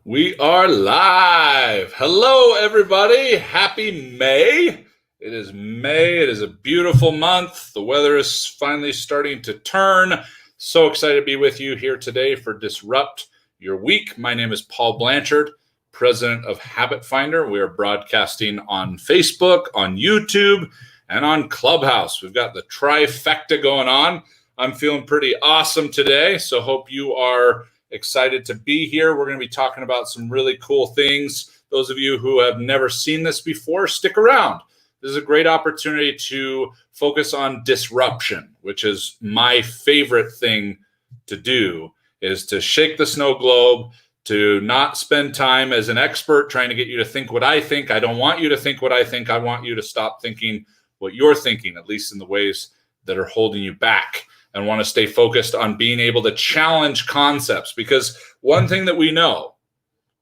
We are live. Hello, everybody. Happy May. It is May. It is a beautiful month. The weather is finally starting to turn. So excited to be with you here today for Disrupt Your Week. My name is Paul Blanchard, president of Habit Finder. We are broadcasting on Facebook, on YouTube, and on Clubhouse. We've got the trifecta going on. I'm feeling pretty awesome today, so hope you are excited to be here. We're going to be talking about some really cool things. Those of you who have never seen this before, stick around. This is a great opportunity to focus on disruption, which is my favorite thing to do, is to shake the snow globe, to not spend time as an expert trying to get you to think what I think. I don't want you to think what I think. I want you to stop thinking what you're thinking, at least in the ways that are holding you back, and want to stay focused on being able to challenge concepts. Because one thing that we know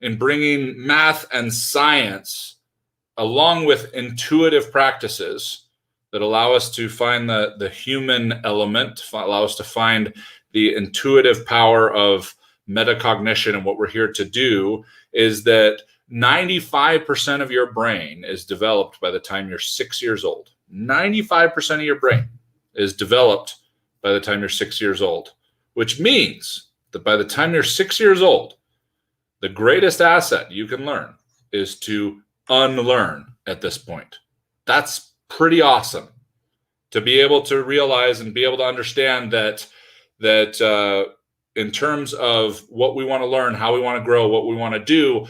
in bringing math and science along with intuitive practices that allow us to find the human element, allow us to find the intuitive power of metacognition and what we're here to do, is that 95% of your brain is developed by the time you're 6 years old. 95% of your brain is developed by the time you're 6 years old, which means that by the time you're 6 years old, the greatest asset you can learn is to unlearn at this point. That's pretty awesome to be able to realize and be able to understand that in terms of what we want to learn, how we want to grow, what we want to do,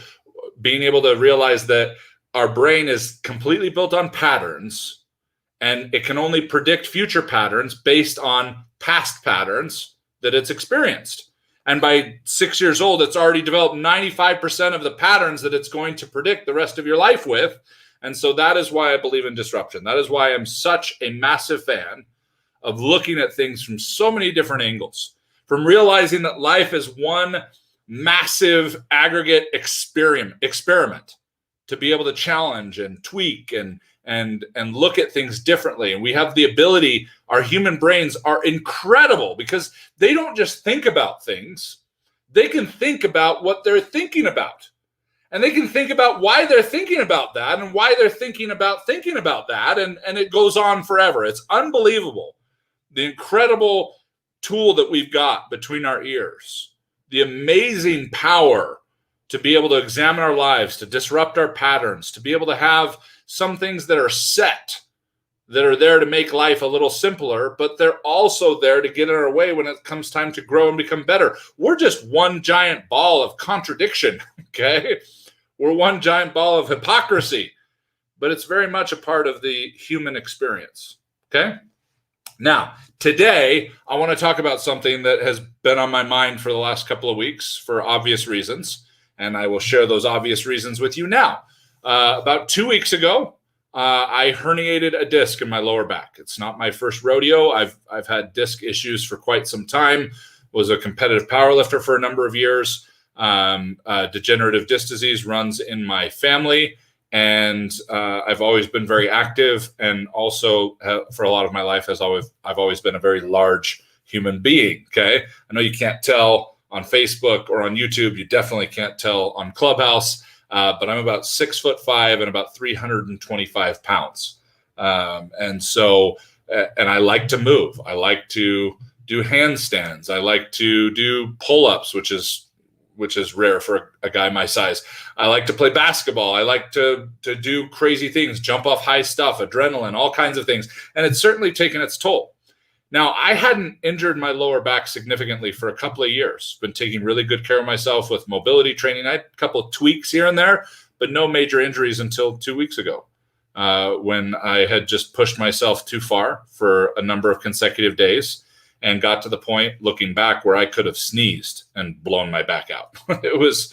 being able to realize that our brain is completely built on patterns, and it can only predict future patterns based on past patterns that it's experienced. And by 6 years old, it's already developed 95% of the patterns that it's going to predict the rest of your life with. And so that is why I believe in disruption. That is why I'm such a massive fan of looking at things from so many different angles, from realizing that life is one massive aggregate experiment to be able to challenge and tweak and look at things differently. And we have the ability, our human brains are incredible because they don't just think about things, they can think about what they're thinking about. And they can think about why they're thinking about that and why they're thinking about that. And it goes on forever. It's unbelievable. The incredible tool that we've got between our ears, the amazing power to be able to examine our lives, to disrupt our patterns, to be able to have some things that are set, that are there to make life a little simpler, but they're also there to get in our way when it comes time to grow and become better. We're just one giant ball of contradiction, okay? We're one giant ball of hypocrisy, but it's very much a part of the human experience, okay? Now, today, I want to talk about something that has been on my mind for the last couple of weeks for obvious reasons, and I will share those obvious reasons with you now. About 2 weeks ago, I herniated a disc in my lower back. It's not my first rodeo. I've had disc issues for quite some time. Was a competitive powerlifter for a number of years. Degenerative disc disease runs in my family, and I've always been very active, and also for a lot of my life I've always been a very large human being. Okay, I know you can't tell on Facebook or on YouTube. You definitely can't tell on Clubhouse. But I'm about 6'5" and about 325 pounds. And I like to move. I like to do handstands. I like to do pull-ups, which is rare for a guy my size. I like to play basketball. I like to do crazy things, jump off high stuff, adrenaline, all kinds of things. And it's certainly taken its toll. Now, I hadn't injured my lower back significantly for a couple of years. Been taking really good care of myself with mobility training. I had a couple of tweaks here and there, but no major injuries until 2 weeks ago, when I had just pushed myself too far for a number of consecutive days and got to the point, looking back, where I could have sneezed and blown my back out. It was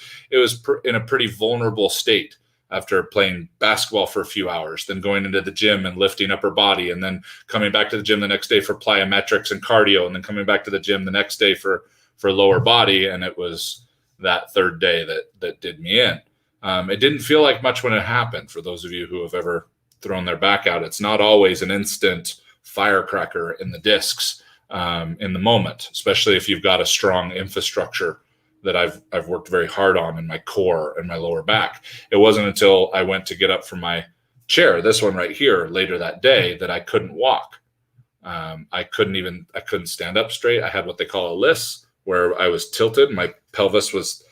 in a pretty vulnerable state after playing basketball for a few hours, then going into the gym and lifting upper body, and then coming back to the gym the next day for plyometrics and cardio, and then coming back to the gym the next day for lower body. And it was that third day that did me in. It didn't feel like much when it happened. For those of you who have ever thrown their back out, it's not always an instant firecracker in the discs in the moment, especially if you've got a strong infrastructure that I've worked very hard on in my core and my lower back. It wasn't until I went to get up from my chair, this one right here, later that day, that I couldn't walk. I couldn't stand up straight. I had what they call a lys, where I was tilted. My pelvis was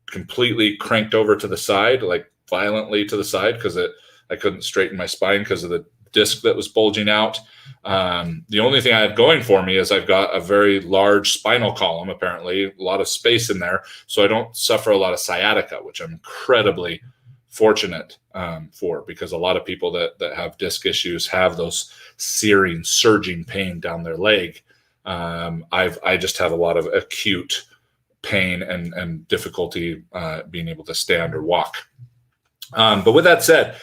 completely cranked over to the side, like violently to the side, because I couldn't straighten my spine because of the disc that was bulging out. The only thing I had going for me is I've got a very large spinal column, apparently, a lot of space in there. So I don't suffer a lot of sciatica, which I'm incredibly fortunate for, because a lot of people that have disc issues have those searing, surging pain down their leg. I just have a lot of acute pain and difficulty being able to stand or walk. But with that said,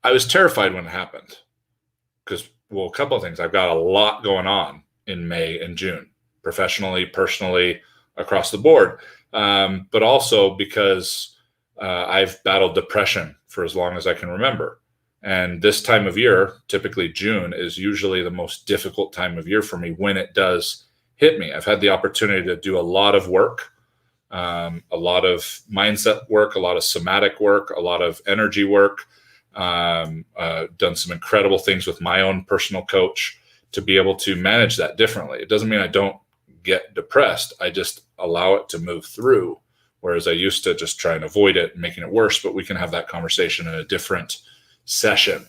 I was terrified when it happened because, well, a couple of things. I've got a lot going on in May and June, professionally, personally, across the board, but also because I've battled depression for as long as I can remember. And this time of year, typically June, is usually the most difficult time of year for me when it does hit me. I've had the opportunity to do a lot of work, a lot of mindset work, a lot of somatic work, a lot of energy work, done some incredible things with my own personal coach to be able to manage that differently. It doesn't mean I don't get depressed. I just allow it to move through, whereas I used to just try and avoid it and making it worse. But we can have that conversation in a different session.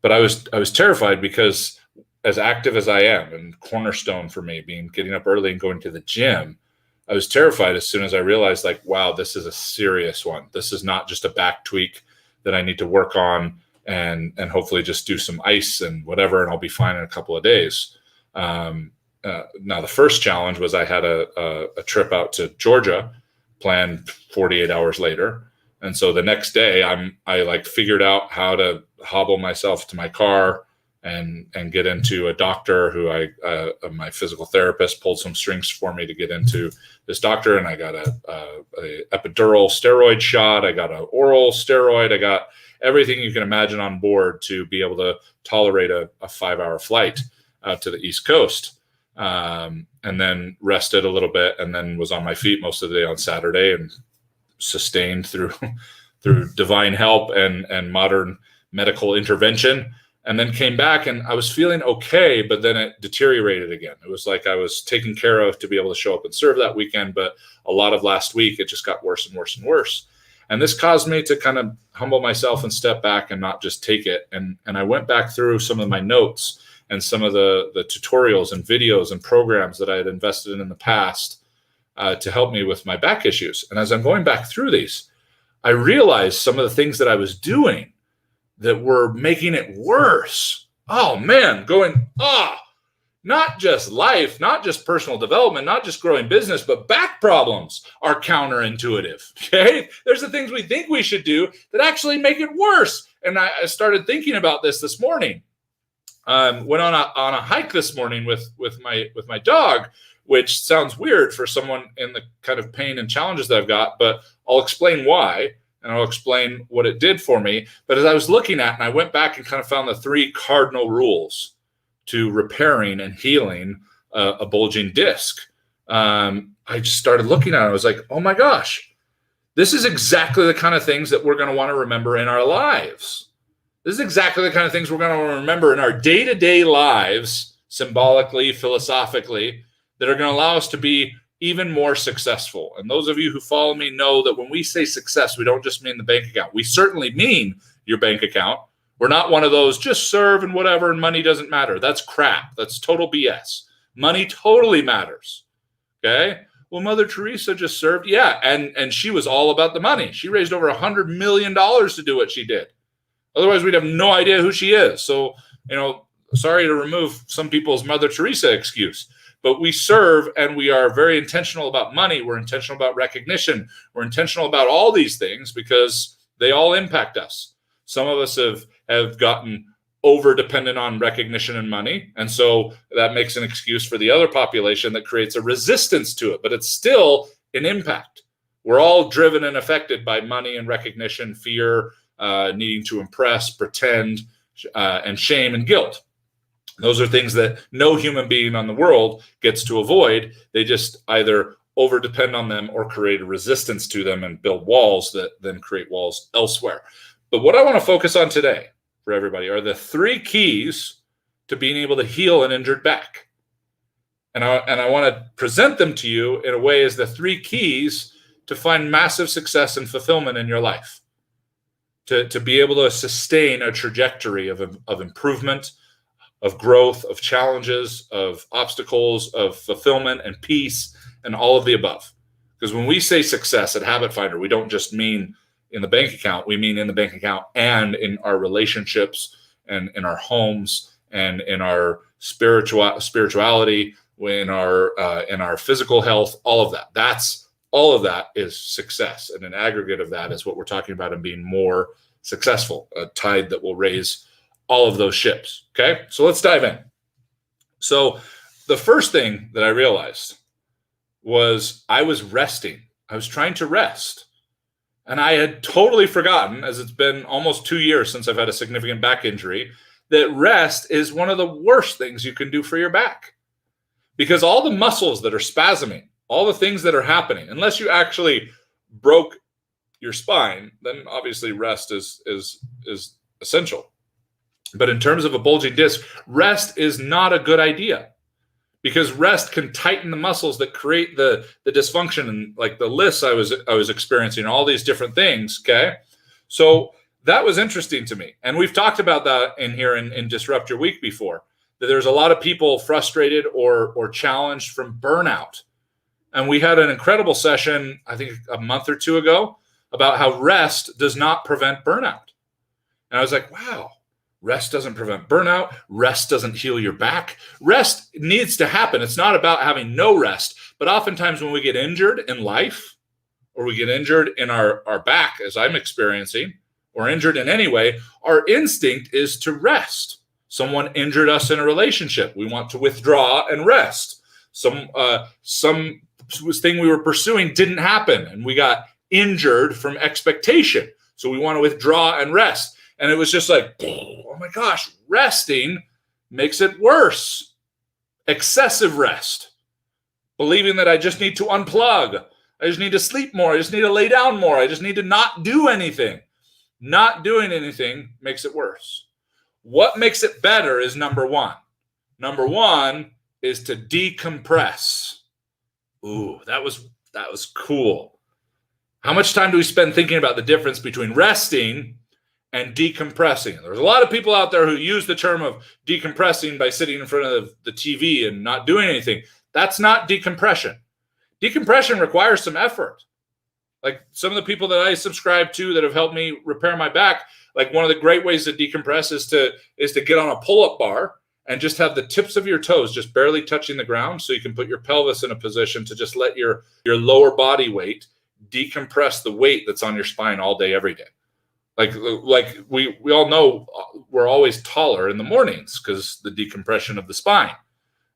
But I was terrified because, as active as I am, and cornerstone for me being getting up early and going to the gym, I was terrified as soon as I realized, like, wow, this is a serious one. This is not just a back tweak that I need to work on and hopefully just do some ice and whatever, and I'll be fine in a couple of days. Now, the first challenge was I had a trip out to Georgia planned 48 hours later. And so the next day I like figured out how to hobble myself to my car and get into a doctor who my physical therapist pulled some strings for me to get into this doctor. And I got a epidural steroid shot. I got an oral steroid. I got everything you can imagine on board to be able to tolerate a 5-hour flight out to the East Coast. And then rested a little bit, and then was on my feet most of the day on Saturday and sustained through divine help and modern medical intervention, and then came back and I was feeling okay, but then it deteriorated again. It was like I was taken care of to be able to show up and serve that weekend, but a lot of last week it just got worse and worse and worse. And this caused me to kind of humble myself and step back and not just take it. And I went back through some of my notes and some of the tutorials and videos and programs that I had invested in the past to help me with my back issues. And as I'm going back through these, I realized some of the things that I was doing that were making it worse. Oh man, not just life, not just personal development, not just growing business, but back problems are counterintuitive. Okay. There's the things we think we should do that actually make it worse. And I started thinking about this morning. Went on a hike this morning with my dog, which sounds weird for someone in the kind of pain and challenges that I've got, but I'll explain why, and I'll explain what it did for me. But as I was looking at, and I went back and kind of found the 3 cardinal rules to repairing and healing a bulging disc, I just started looking at it. I was like, oh my gosh, this is exactly the kind of things that we're going to want to remember in our lives. This is exactly the kind of things we're going to want to remember in our day-to-day lives, symbolically, philosophically, that are going to allow us to be even more successful. And those of you who follow me know that when we say success, we don't just mean the bank account. We certainly mean your bank account. We're not one of those just serve and whatever and money doesn't matter. That's crap. That's total BS. Money totally matters. Okay? Well, Mother Teresa just served. Yeah, and she was all about the money. She raised over $100 million to do what she did. Otherwise, we'd have no idea who she is. So, sorry to remove some people's Mother Teresa excuse. But we serve, and we are very intentional about money. We're intentional about recognition. We're intentional about all these things because they all impact us. Some of us have gotten over dependent on recognition and money. And so that makes an excuse for the other population that creates a resistance to it. But it's still an impact. We're all driven and affected by money and recognition, fear, needing to impress, pretend, and shame and guilt. Those are things that no human being on the world gets to avoid. They just either over depend on them or create a resistance to them and build walls that then create walls elsewhere. But what I want to focus on today for everybody are the 3 keys to being able to heal an injured back. And I want to present them to you in a way as the 3 keys to find massive success and fulfillment in your life, to be able to sustain a trajectory of improvement, of growth, of challenges, of obstacles, of fulfillment and peace, and all of the above. Because when we say success at Habit Finder, we don't just mean in the bank account. We mean in the bank account and in our relationships and in our homes and in our spirituality, in our physical health, all of that. All of that is success. And an aggregate of that is what we're talking about in being more successful, a tide that will raise all of those ships. Okay, so let's dive in. So the first thing that I realized was I was resting. I was trying to rest. And I had totally forgotten, as it's been almost 2 years since I've had a significant back injury, that rest is one of the worst things you can do for your back. Because all the muscles that are spasming, all the things that are happening, unless you actually broke your spine, then obviously rest is essential. But in terms of a bulging disc, rest is not a good idea, because rest can tighten the muscles that create the dysfunction, and like the lists I was experiencing, all these different things. Okay, so that was interesting to me, and we've talked about that in here in Disrupt Your Week before. That there's a lot of people frustrated or challenged from burnout, and we had an incredible session, I think a month or 2 ago, about how rest does not prevent burnout, and I was like, wow. Rest doesn't prevent burnout. Rest doesn't heal your back. Rest needs to happen. It's not about having no rest. But oftentimes when we get injured in life, or we get injured in our back, as I'm experiencing, or injured in any way, our instinct is to rest. Someone injured us in a relationship. We want to withdraw and rest. Some thing we were pursuing didn't happen, and we got injured from expectation. So we want to withdraw and rest. And it was just like, oh my gosh, resting makes it worse. Excessive rest. Believing that I just need to unplug. I just need to sleep more. I just need to lay down more. I just need to not do anything. Not doing anything makes it worse. What makes it better is number 1. Number 1 is to decompress. Ooh, that was cool. How much time do we spend thinking about the difference between resting and decompressing? There's a lot of people out there who use the term of decompressing by sitting in front of the TV and not doing anything. That's not decompression. Decompression requires some effort. Like some of the people that I subscribe to that have helped me repair my back, like one of the great ways to decompress is to get on a pull-up bar and just have the tips of your toes just barely touching the ground, so you can put your pelvis in a position to just let your lower body weight decompress the weight that's on your spine all day, every day. Like we all know we're always taller in the mornings because the decompression of the spine,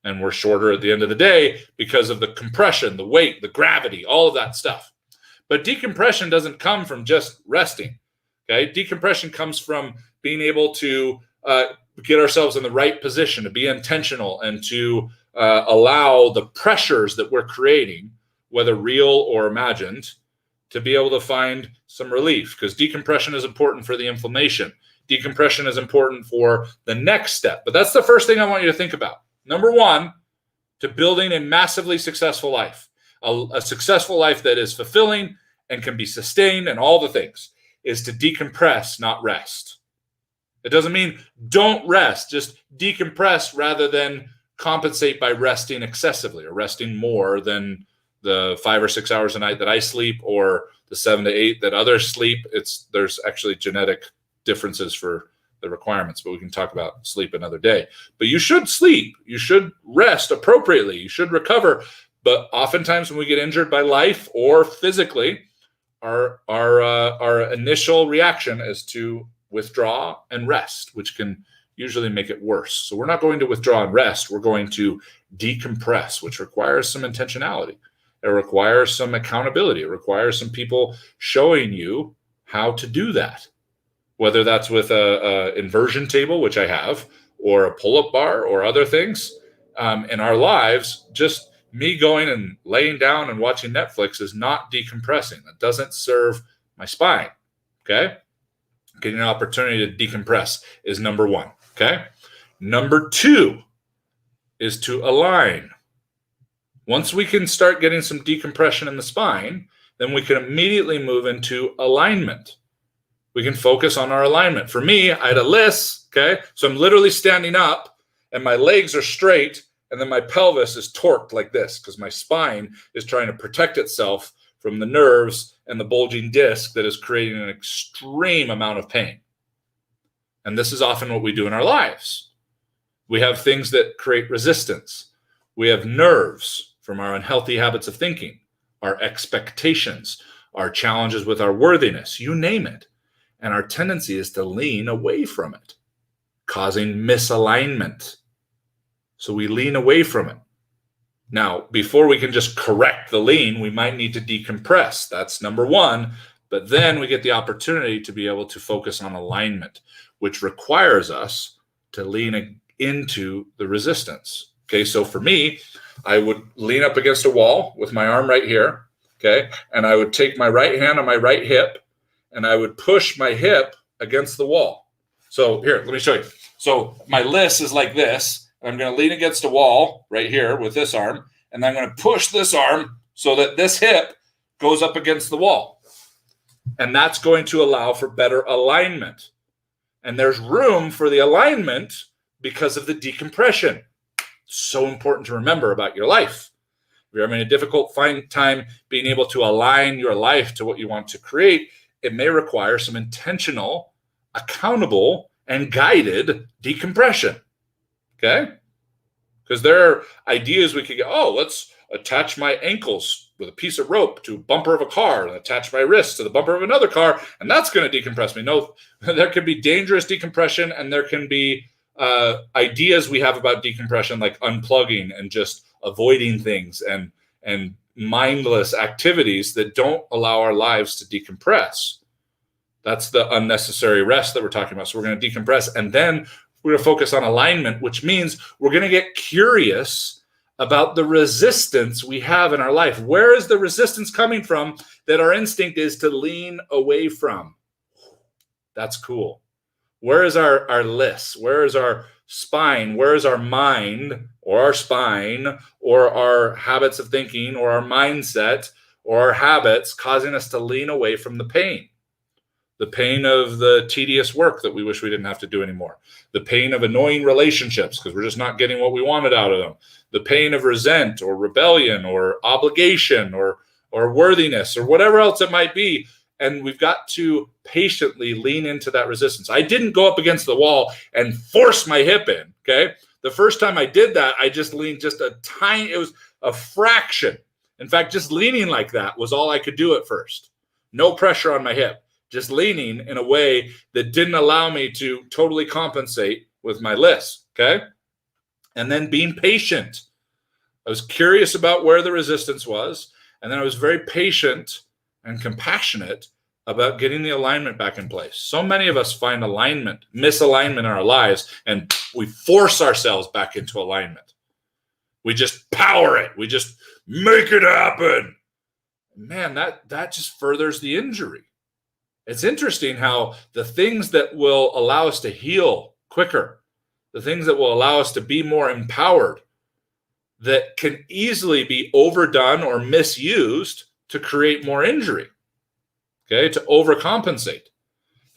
and we're shorter at the end of the day because of the compression, the weight, the gravity, all of that stuff. But decompression doesn't come from just resting. Okay, decompression comes from being able to get ourselves in the right position, to be intentional, and to allow the pressures that we're creating, whether real or imagined, to be able to find some relief, because decompression is important for the inflammation. Decompression is important for the next step. But that's the first thing I want you to think about. Number 1, to building a massively successful life, a successful life that is fulfilling and can be sustained and all the things, is to decompress, not rest. It doesn't mean don't rest, just decompress rather than compensate by resting excessively or resting more than the 5 or 6 hours a night that I sleep, or the 7 to 8 that others sleep. There's actually genetic differences for the requirements, but we can talk about sleep another day. But you should sleep. You should rest appropriately. You should recover. But oftentimes when we get injured by life or physically, our initial reaction is to withdraw and rest, which can usually make it worse. So we're not going to withdraw and rest. We're going to decompress, which requires some intentionality. It requires some accountability. It requires some people showing you how to do that, whether that's with a inversion table, which I have, or a pull-up bar or other things in our lives. Just Me going and laying down and watching Netflix is not decompressing. That doesn't serve my spine. Okay. Getting an opportunity to decompress is number one. Okay. Number two is to align. Once we can start getting some decompression in the spine, then we can immediately move into alignment. We can focus on our alignment. For me, I had a list, okay? So I'm literally standing up and my legs are straight and then my pelvis is torqued like this because my spine is trying to protect itself from the nerves and the bulging disc that is creating an extreme amount of pain. And this is often what we do in our lives. We have things that create resistance. We have nerves from our unhealthy habits of thinking, our expectations, our challenges with our worthiness, you name it. And our tendency is to lean away from it, causing misalignment. So we lean away from it. Now, before we can just correct the lean, we might need to decompress. That's number one. But then we get the opportunity to be able to focus on alignment, which requires us to lean into the resistance. Okay, so for me, I would lean up against a wall with my arm right here, okay? And I would take my right hand on my right hip, and I would push my hip against the wall. So here, let me show you. So my list is like this. I'm going to lean against a wall right here with this arm, and I'm going to push this arm so that this hip goes up against the wall. And that's going to allow for better alignment. And there's room for the alignment because of the decompression. So important to remember about your life. If you're having a difficult time being able to align your life to what you want to create, it may require some intentional, accountable, and guided decompression. Okay? Because there are ideas we could go, oh, let's attach my ankles with a piece of rope to a bumper of a car and attach my wrists to the bumper of another car, and that's going to decompress me. No, there can be dangerous decompression, and there can be ideas we have about decompression like unplugging and just avoiding things and mindless activities that don't allow our lives to decompress. That's the unnecessary rest that we're talking about. So we're going to decompress, and then we're going to focus on alignment, which means we're going to get curious about the resistance we have in our life. Where is the resistance coming from that our instinct is to lean away from? That's cool. Where is our list? Where is our spine? Where is our mind or our spine or our habits of thinking or our mindset or our habits causing us to lean away from the pain? The pain of the tedious work that we wish we didn't have to do anymore. The pain of annoying relationships because we're just not getting what we wanted out of them. The pain of resent or rebellion or obligation or worthiness or whatever else it might be. And we've got to patiently lean into that resistance. I didn't go up against the wall and force my hip in, okay? The first time I did that, I just leaned just a tiny, it was a fraction. In fact, just leaning like that was all I could do at first. No pressure on my hip, just leaning in a way that didn't allow me to totally compensate with my list, okay? And then being patient. I was curious about where the resistance was, and then I was very patient and compassionate about getting the alignment back in place. So many of us find misalignment in our lives, and we force ourselves back into alignment. We just power it. We just make it happen. Man, that just furthers the injury. It's interesting how the things that will allow us to heal quicker, the things that will allow us to be more empowered, that can easily be overdone or misused to create more injury, okay, to overcompensate.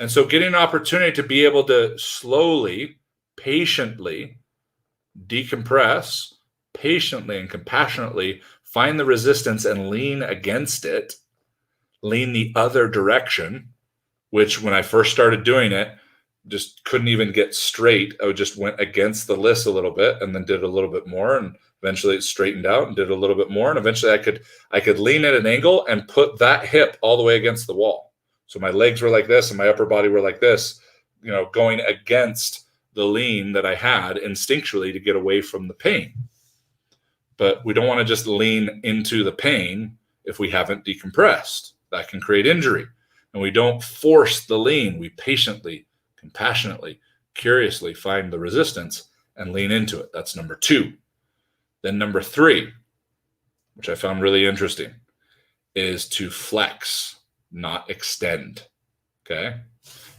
And so getting an opportunity to be able to slowly, patiently decompress, patiently and compassionately find the resistance and lean against it, lean the other direction, which when I first started doing it, just couldn't even get straight. I just went against the list a little bit and then did a little bit more, and eventually it straightened out and did a little bit more, and eventually I could lean at an angle and put that hip all the way against the wall. So my legs were like this and my upper body were like this, going against the lean that I had instinctually to get away from the pain. But we don't want to just lean into the pain if we haven't decompressed. That can create injury. And we don't force the lean. We patiently, compassionately, curiously find the resistance and lean into it. That's number 2. Then number 3, which I found really interesting, is to flex, not extend. Okay?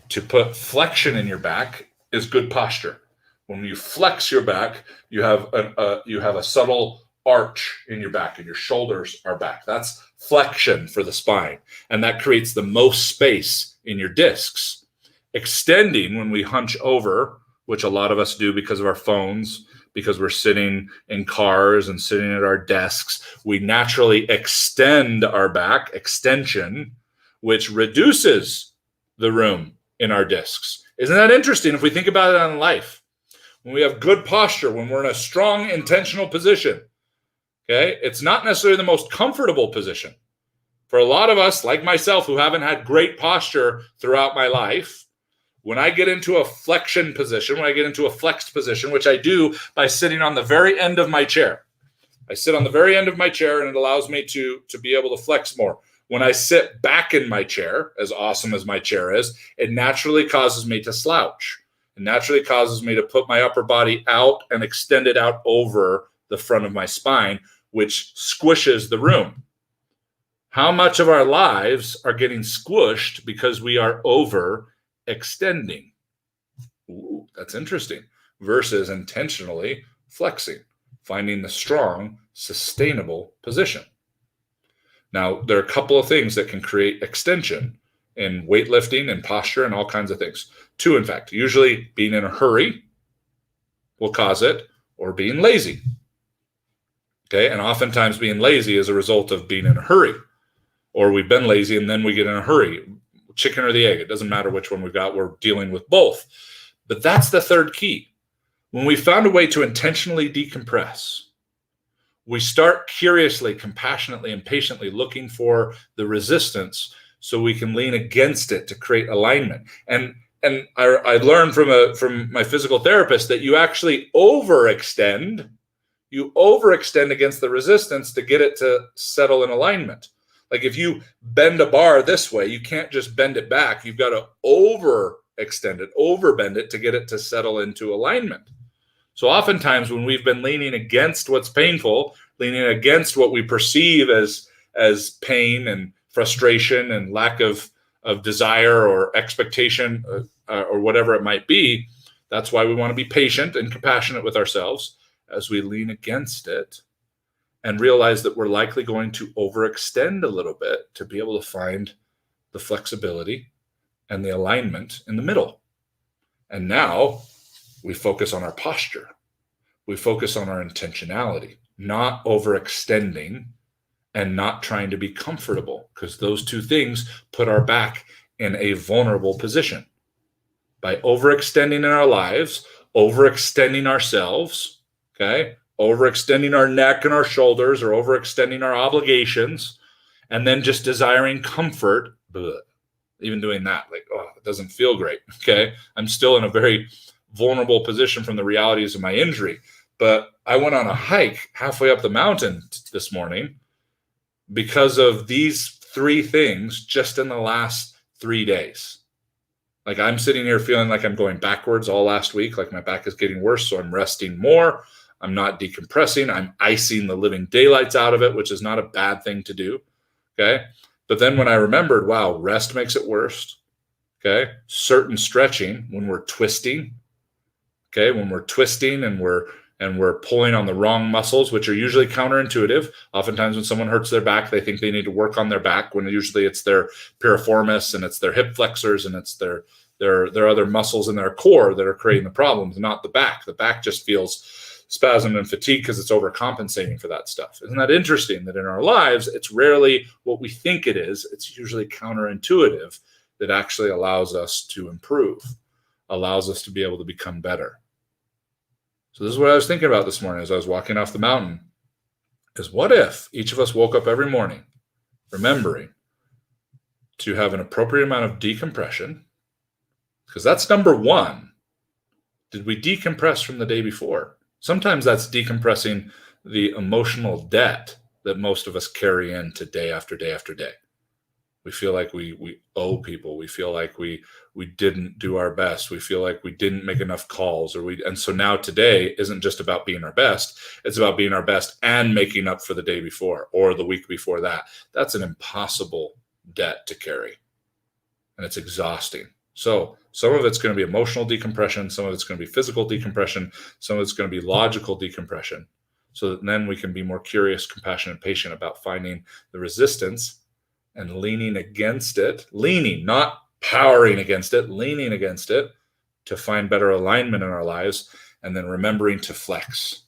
To put flexion in your back is good posture. When you flex your back, you have a subtle arch in your back and your shoulders are back. That's flexion for the spine. And that creates the most space in your discs. Extending, when we hunch over, which a lot of us do because of our phones, because we're sitting in cars and sitting at our desks, we naturally extend our back, extension, which reduces the room in our discs. Isn't that interesting if we think about it on life? When we have good posture, when we're in a strong, intentional position, okay, it's not necessarily the most comfortable position. For a lot of us, like myself, who haven't had great posture throughout my life, when I get into a flexion position, when I get into a flexed position, which I do by sitting on the very end of my chair, I sit on the very end of my chair and it allows me to be able to flex more. When I sit back in my chair, as awesome as my chair is, it naturally causes me to slouch. It naturally causes me to put my upper body out and extend it out over the front of my spine, which squishes the room. How much of our lives are getting squished because we are overextending? Ooh, that's interesting. Versus intentionally flexing, finding the strong, sustainable position. Now, there are a couple of things that can create extension in weightlifting and posture and all kinds of things. Two, in fact. Usually being in a hurry will cause it, or being lazy. Okay, and oftentimes being lazy is a result of being in a hurry. Or we've been lazy and then we get in a hurry. Chicken or the egg, it doesn't matter which one we've got, we're dealing with both. But that's the third key. When we found a way to intentionally decompress, we start curiously, compassionately, and patiently looking for the resistance so we can lean against it to create alignment. And I learned from my physical therapist that you actually overextend. You overextend against the resistance to get it to settle in alignment. Like if you bend a bar this way, you can't just bend it back. You've got to overextend it, overbend it to get it to settle into alignment. So oftentimes when we've been leaning against what's painful, leaning against what we perceive as pain and frustration and lack of desire or expectation or whatever it might be, that's why we want to be patient and compassionate with ourselves as we lean against it and realize that we're likely going to overextend a little bit to be able to find the flexibility and the alignment in the middle. And now we focus on our posture. We focus on our intentionality, not overextending and not trying to be comfortable, because those two things put our back in a vulnerable position. By overextending in our lives, overextending ourselves, okay, overextending our neck and our shoulders, or overextending our obligations, and then just desiring comfort, even doing that, like, oh, it doesn't feel great, okay? I'm still in a very vulnerable position from the realities of my injury. But I went on a hike halfway up the mountain this morning because of these three things just in the last 3 days. Like I'm sitting here feeling like I'm going backwards all last week, like my back is getting worse, so I'm resting more. I'm not decompressing. I'm icing the living daylights out of it, which is not a bad thing to do, okay? But then when I remembered, wow, rest makes it worse, okay? Certain stretching when we're twisting, okay? When we're twisting and we're pulling on the wrong muscles, which are usually counterintuitive. Oftentimes when someone hurts their back, they think they need to work on their back, when usually it's their piriformis and it's their hip flexors and it's their other muscles in their core that are creating the problems, not the back. The back just feels spasm and fatigue because it's overcompensating for that stuff. Isn't that interesting that in our lives, it's rarely what we think it is. It's usually counterintuitive that actually allows us to improve, allows us to be able to become better. So this is what I was thinking about this morning as I was walking off the mountain, is what if each of us woke up every morning remembering to have an appropriate amount of decompression, because that's number one. Did we decompress from the day before? Sometimes that's decompressing the emotional debt that most of us carry into day after day after day. We feel like we owe people. We feel like we didn't do our best. We feel like we didn't make enough calls, and so now today isn't just about being our best. It's about being our best and making up for the day before or the week before that. That's an impossible debt to carry, and it's exhausting. So some of it's going to be emotional decompression, some of it's going to be physical decompression, some of it's going to be logical decompression. So that then we can be more curious, compassionate, patient about finding the resistance and leaning against it, not powering against it, leaning against it to find better alignment in our lives, and then remembering to flex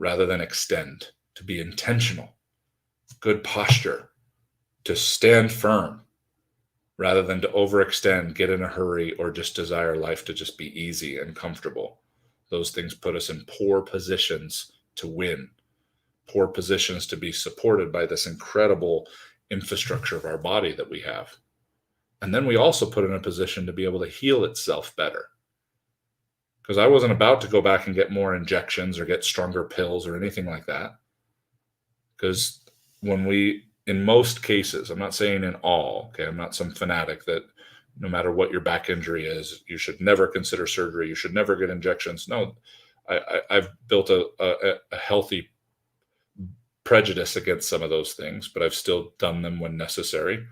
rather than extend, to be intentional, good posture, to stand firm rather than to overextend, get in a hurry, or just desire life to just be easy and comfortable. Those things put us in poor positions to win, poor positions to be supported by this incredible infrastructure of our body that we have. And then we also put in a position to be able to heal itself better. Because I wasn't about to go back and get more injections or get stronger pills or anything like that. Because in most cases, I'm not saying in all, okay, I'm not some fanatic that no matter what your back injury is, you should never consider surgery, you should never get injections. No, I've built a healthy prejudice against some of those things, but I've still done them when necessary.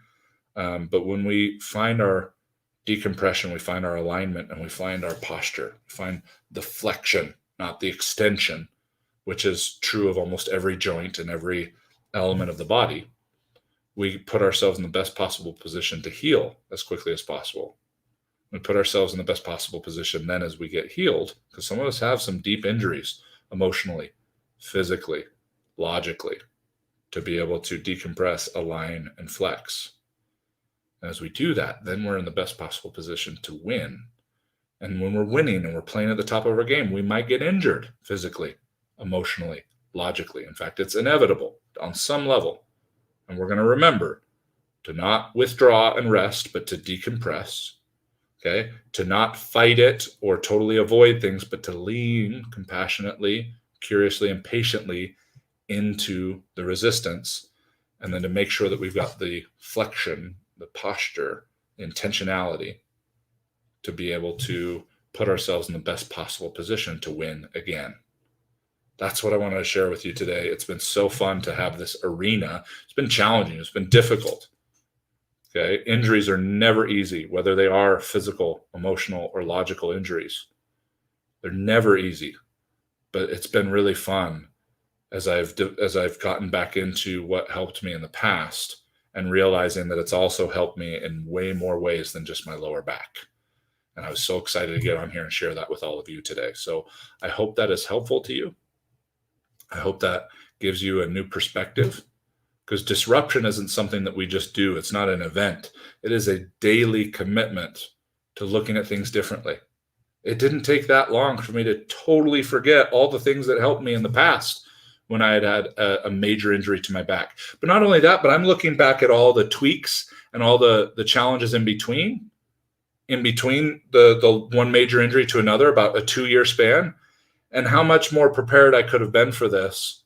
But when we find our decompression, we find our alignment, and we find our posture, we find the flexion, not the extension, which is true of almost every joint and every element of the body, we put ourselves in the best possible position to heal as quickly as possible. We put ourselves in the best possible position then as we get healed, because some of us have some deep injuries emotionally, physically, logically, to be able to decompress, align, and flex. And as we do that, then we're in the best possible position to win. And when we're winning and we're playing at the top of our game, we might get injured physically, emotionally, logically. In fact, it's inevitable on some level. And we're going to remember to not withdraw and rest, but to decompress, okay? To not fight it or totally avoid things, but to lean compassionately, curiously, and patiently into the resistance. And then to make sure that we've got the flexion, the posture, the intentionality to be able to put ourselves in the best possible position to win again. That's what I wanted to share with you today. It's been so fun to have this arena. It's been challenging. It's been difficult. Okay. Injuries are never easy, whether they are physical, emotional, or logical injuries. They're never easy, but it's been really fun as I've gotten back into what helped me in the past and realizing that it's also helped me in way more ways than just my lower back. And I was so excited to get on here and share that with all of you today. So I hope that is helpful to you. I hope that gives you a new perspective, because disruption isn't something that we just do. It's not an event. It is a daily commitment to looking at things differently. It didn't take that long for me to totally forget all the things that helped me in the past when I had a major injury to my back. But not only that, but I'm looking back at all the tweaks and all the challenges in between the one major injury to another, about a 2-year span, and how much more prepared I could have been for this.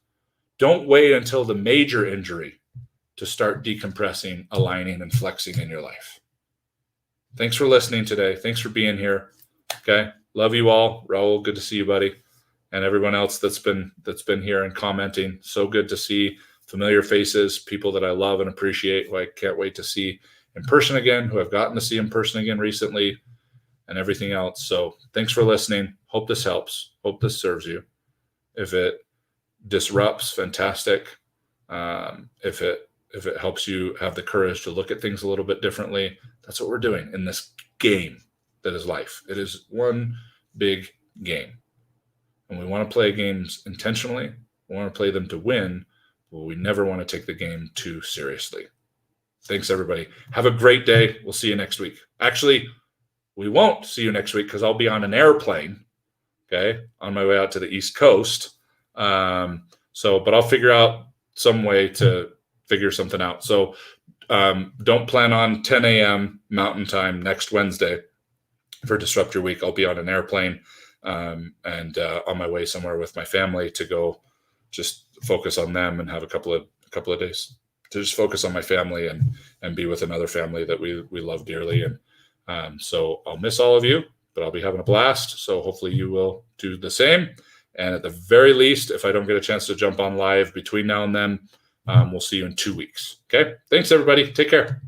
Don't wait until the major injury to start decompressing, aligning, and flexing in your life. Thanks for listening today. Thanks for being here. Okay. Love you all. Raul, good to see you, buddy. And everyone else that's been here and commenting. So good to see familiar faces, people that I love and appreciate, who I can't wait to see in person again, who I've gotten to see in person again recently, and everything else. So thanks for listening. Hope this helps. Hope this serves you. If it disrupts, fantastic. If it helps you have the courage to look at things a little bit differently, that's what we're doing in this game that is life. It is one big game. And we want to play games intentionally. We want to play them to win, but we never want to take the game too seriously. Thanks, everybody. Have a great day. We'll see you next week. Actually, we won't see you next week because I'll be on an airplane, okay, on my way out to the East Coast. But I'll figure out some way to figure something out. So don't plan on 10 a.m. Mountain Time next Wednesday for Disrupt Your Week. I'll be on an airplane and on my way somewhere with my family to go just focus on them and have a couple of days. just focus on my family and be with another family that we love dearly. And so I'll miss all of you, but I'll be having a blast. So hopefully you will do the same. And at the very least, if I don't get a chance to jump on live between now and then, we'll see you in 2 weeks. Okay. Thanks, everybody. Take care.